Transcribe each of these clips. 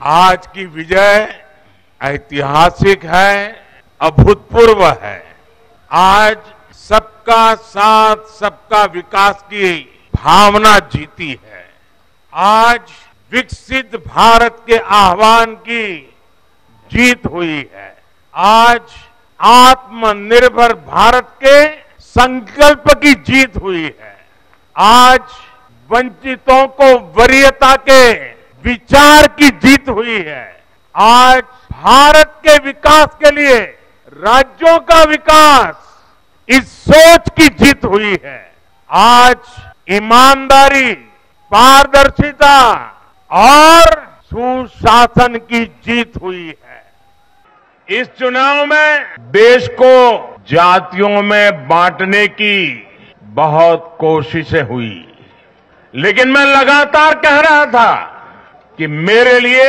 आज की विजय ऐतिहासिक है, अभूतपूर्व है। आज सबका साथ, सबका विकास की भावना जीती है। आज विकसित भारत के आह्वान की जीत हुई है। आज आत्मनिर्भर भारत के संकल्प की जीत हुई है। आज वंचितों को वरीयता के विचार की जीत हुई है। आज भारत के विकास के लिए राज्यों का विकास, इस सोच की जीत हुई है। आज ईमानदारी, पारदर्शिता और सुशासन की जीत हुई है। इस चुनाव में देश को जातियों में बांटने की बहुत कोशिशें हुई, लेकिन मैं लगातार कह रहा था कि मेरे लिए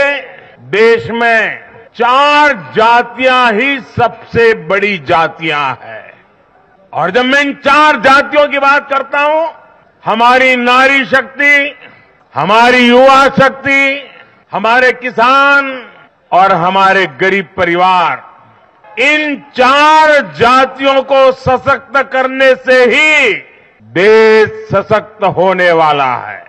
देश में 4 जातियां ही सबसे बड़ी जातियां हैं। और जब मैं इन 4 जातियों की बात करता हूं, हमारी नारी शक्ति, हमारी युवा शक्ति, हमारे किसान और हमारे गरीब परिवार, इन 4 जातियों को सशक्त करने से ही देश सशक्त होने वाला है।